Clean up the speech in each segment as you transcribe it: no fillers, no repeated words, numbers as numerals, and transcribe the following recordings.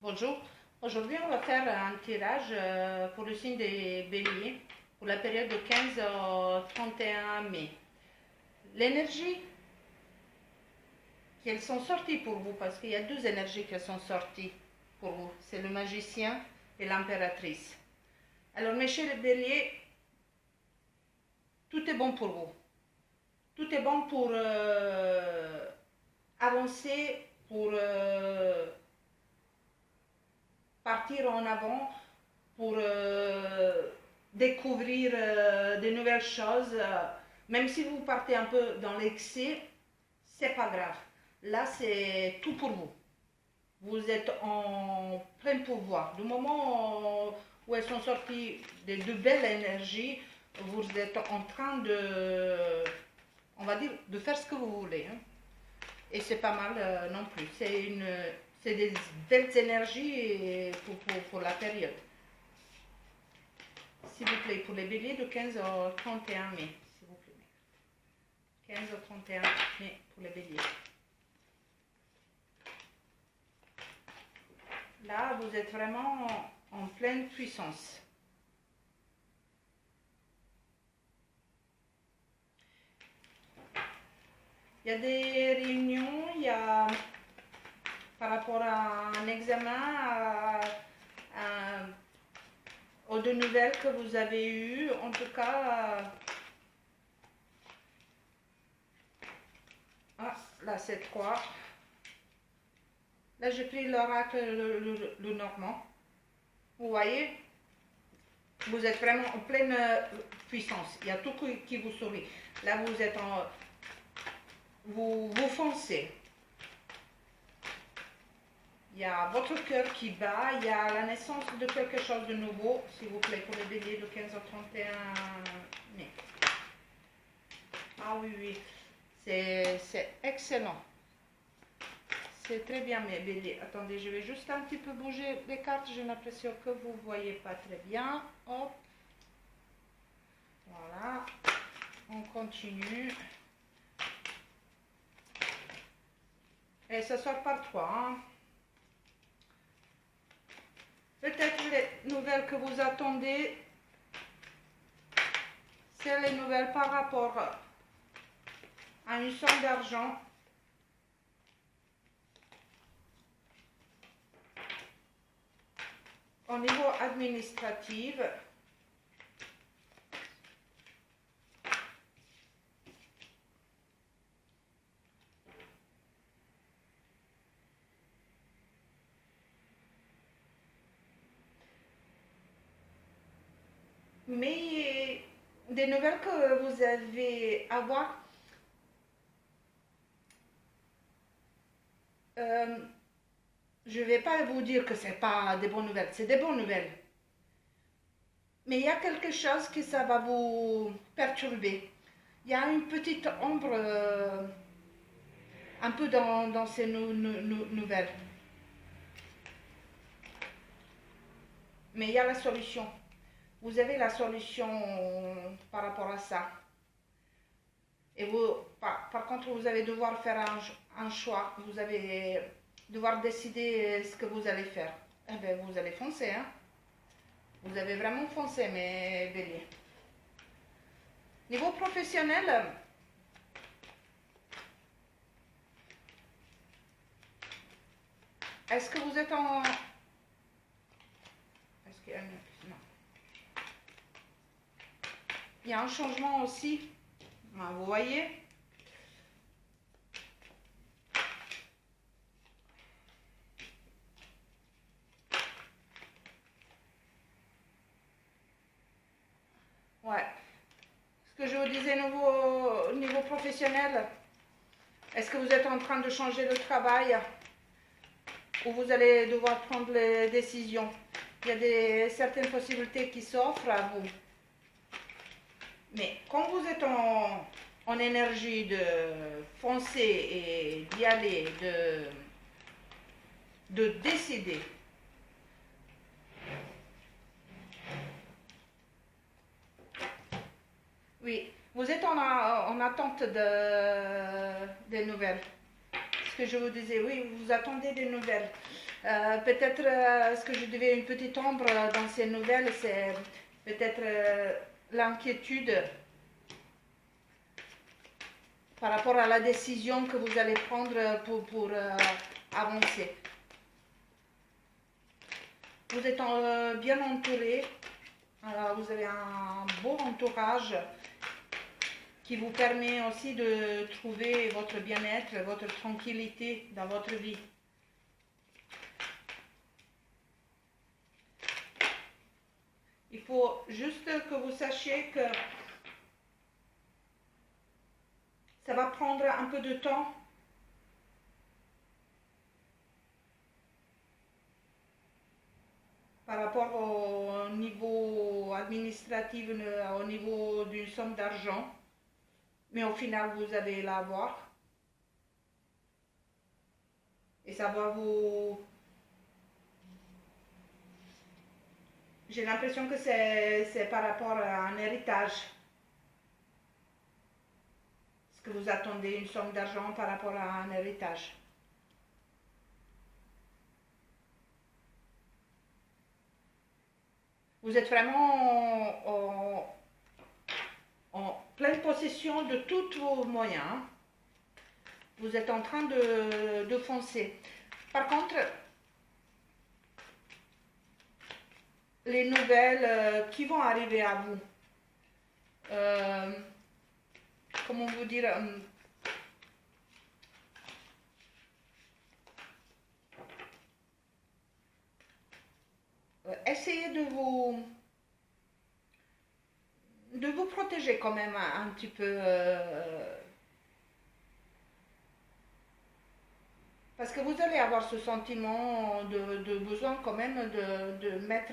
Bonjour, aujourd'hui on va faire un tirage pour le signe des béliers pour la période de 15 au 31 mai. L'énergie qu'elles sont sorties pour vous, parce qu'il y a deux énergies qui sont sorties pour vous, c'est le magicien et l'impératrice. Alors mes chers béliers, tout est bon pour vous. Tout est bon pour avancer, pour partir en avant, pour découvrir de nouvelles choses. Même si vous partez un peu dans l'excès, c'est pas grave. Là, c'est tout pour vous. Vous êtes en plein pouvoir. Du moment où elles sont sorties de belles énergies, vous êtes en train de, on va dire, de faire ce que vous voulez. Hein. Et c'est pas mal non plus. C'est des belles énergies pour la période. S'il vous plaît, pour les béliers de 15 au 31 mai. S'il vous plaît. 15 au 31 mai pour les béliers. Là, vous êtes vraiment en pleine puissance. Il y a des réunions, il y a par rapport à un examen, aux deux nouvelles que vous avez eues, en tout cas, là c'est 3. Là j'ai pris l'oracle, le normand. Vous voyez, vous êtes vraiment en pleine puissance. Il y a tout qui vous sourit. Là vous êtes vous foncez. Il y a votre cœur qui bat, il y a la naissance de quelque chose de nouveau, s'il vous plaît, pour les béliers de 15 au 31 mai. Ah oui, oui, c'est excellent. C'est très bien, mes béliers. Attendez, je vais juste un petit peu bouger les cartes. J'ai l'impression que vous ne voyez pas très bien. Hop. Voilà. On continue. Et ça sort par 3. Hein. Peut-être les nouvelles que vous attendez, c'est les nouvelles par rapport à une somme d'argent. Au niveau administratif, mais des nouvelles que vous avez à voir, je ne vais pas vous dire que ce n'est pas des bonnes nouvelles, c'est des bonnes nouvelles. Mais il y a quelque chose que ça va vous perturber. Il y a une petite ombre un peu dans ces nouvelles. Mais il y a la solution. Vous avez la solution par rapport à ça. Et vous, par contre, vous allez devoir faire un choix. Vous allez devoir décider ce que vous allez faire. Eh bien, vous allez foncer. Hein? Vous avez vraiment foncé, mes béliers. Niveau professionnel, est-ce que vous êtes en... Est-ce qu'il y a une... Non. Il y a un changement aussi. Vous voyez? Ouais. Ce que je vous disais niveau professionnel, est-ce que vous êtes en train de changer de travail ou vous allez devoir prendre les décisions? Il y a certaines possibilités qui s'offrent à vous. Mais quand vous êtes en énergie de foncer et d'y aller, de décider, oui, vous êtes en attente des nouvelles. Ce que je vous disais, oui, vous attendez des nouvelles. Peut-être ce que je devais une petite ombre dans ces nouvelles, c'est peut-être l'inquiétude par rapport à la décision que vous allez prendre pour avancer. Vous êtes bien entouré, vous avez un beau entourage qui vous permet aussi de trouver votre bien-être, votre tranquillité dans votre vie. Il faut juste que vous sachiez que ça va prendre un peu de temps par rapport au niveau administratif, au niveau d'une somme d'argent, mais au final vous allez l'avoir et ça va vous... J'ai l'impression que c'est par rapport à un héritage. Est-ce que vous attendez une somme d'argent par rapport à un héritage? Vous êtes vraiment en pleine possession de tous vos moyens. Vous êtes en train de foncer. Par contre, les nouvelles qui vont arriver à vous, comment vous dire, essayez de vous protéger quand même un petit peu. Parce que vous allez avoir ce sentiment de besoin quand même de mettre,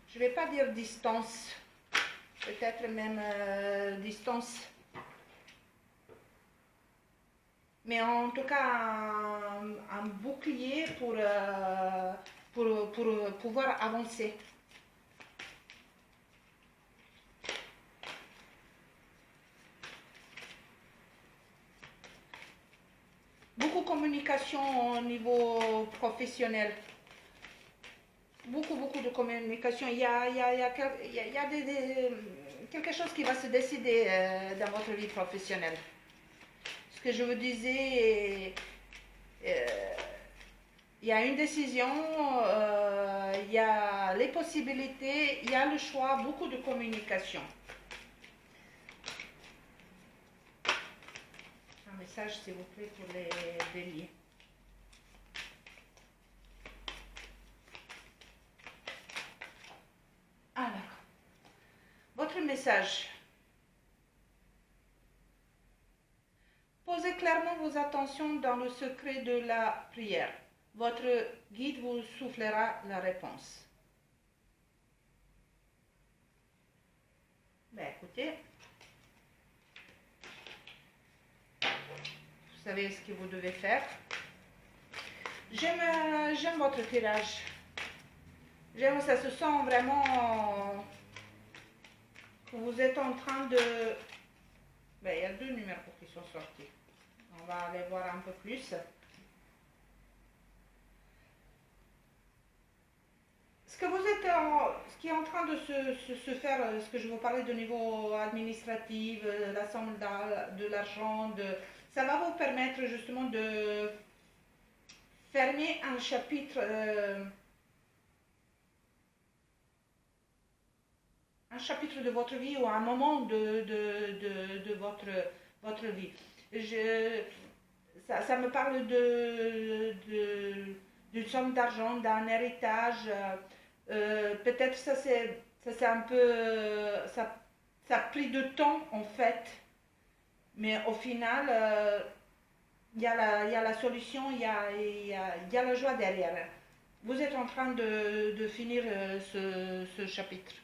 je ne vais pas dire distance, peut-être même distance. Mais en tout cas, un bouclier pour pouvoir avancer. Beaucoup de communication au niveau professionnel. Beaucoup de communication. Il y a quelque chose qui va se décider dans votre vie professionnelle. Ce que je vous disais, il y a une décision, il y a les possibilités, il y a le choix, beaucoup de communication. Un message, s'il vous plaît, pour les béliers. Alors, votre message. Posez clairement vos attentions dans le secret de la prière. Votre guide vous soufflera la réponse. Ben, écoutez, vous savez ce que vous devez faire. J'aime votre tirage. J'aime, ça se sent vraiment que vous êtes en train de... Ben, il y a 2 numéros qui sont sortis. On va aller voir un peu plus. Ce que vous êtes ce qui est en train de se faire, ce que je vous parlais de niveau administratif, la somme de l'argent, ça va vous permettre justement de fermer un chapitre de votre vie ou un moment de votre vie. Ça me parle d'une somme d'argent, d'un héritage. Peut-être ça c'est un peu... ça a pris de temps en fait, mais au final, il y a la solution, il y a la joie derrière. Vous êtes en train de finir ce chapitre.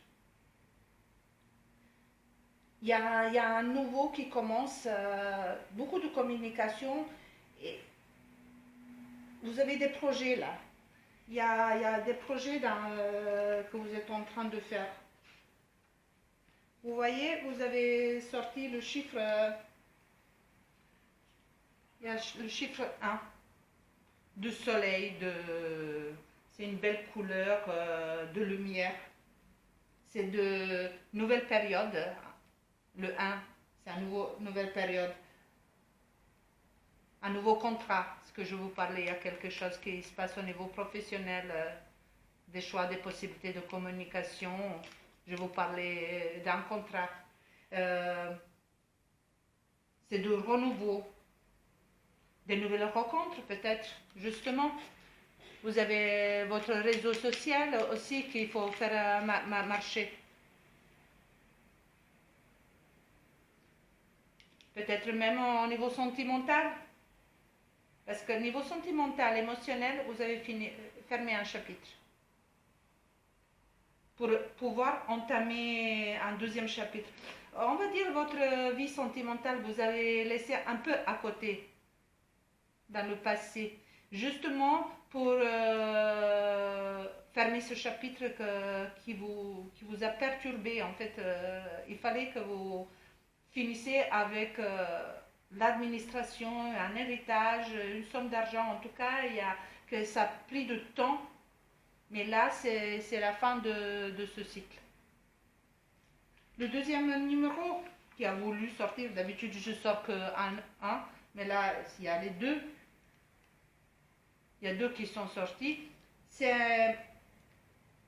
Il y a un nouveau qui commence, beaucoup de communication, et vous avez des projets là. Il y a des projets que vous êtes en train de faire. Vous voyez, vous avez sorti le chiffre, il y a le chiffre 1, de soleil, C'est une belle couleur de lumière. C'est de nouvelle période. Le 1, c'est une nouvelle période. Un nouveau contrat, ce que je vous parlais, il y a quelque chose qui se passe au niveau professionnel, des choix, des possibilités de communication. Je vous parlais d'un contrat. C'est de renouveau, des nouvelles rencontres peut-être, justement. Vous avez votre réseau social aussi qu'il faut faire marcher. Peut-être même au niveau sentimental. Parce que niveau sentimental, émotionnel, vous avez fermé un chapitre. Pour pouvoir entamer un deuxième chapitre. On va dire votre vie sentimentale, vous avez laissé un peu à côté dans le passé. Justement pour fermer ce chapitre qui vous a perturbé. En fait, il fallait que vous finissiez avec l'administration, un héritage, une somme d'argent. En tout cas, que ça a pris du temps. Mais là, c'est la fin de ce cycle. Le deuxième numéro qui a voulu sortir, d'habitude je sors qu'un, mais là, il y a les deux. Il y a deux qui sont sortis. C'est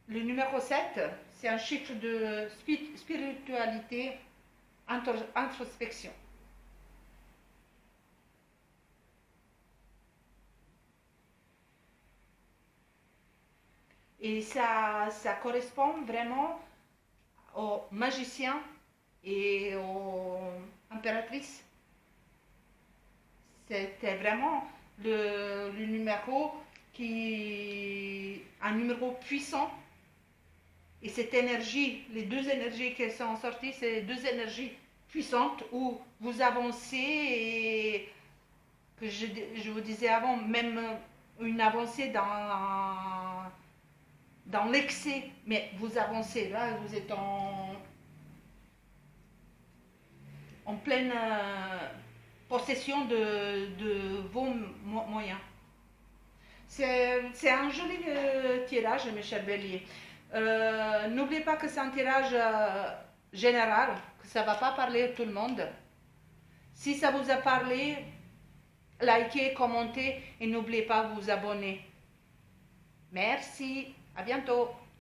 le numéro 7, c'est un chiffre de spiritualité, introspection. Et ça correspond vraiment aux magiciens et aux impératrices. C'était vraiment le numéro un numéro puissant. Et cette énergie, les deux énergies qui sont sorties, c'est deux énergies puissantes où vous avancez et que je vous disais avant, même une avancée dans l'excès, mais vous avancez, là vous êtes en pleine possession de vos moyens. C'est un joli tirage, mes chers béliers. N'oubliez pas que c'est un tirage général, que ça ne va pas parler à tout le monde. Si ça vous a parlé, likez, commentez et n'oubliez pas de vous abonner. Merci, à bientôt.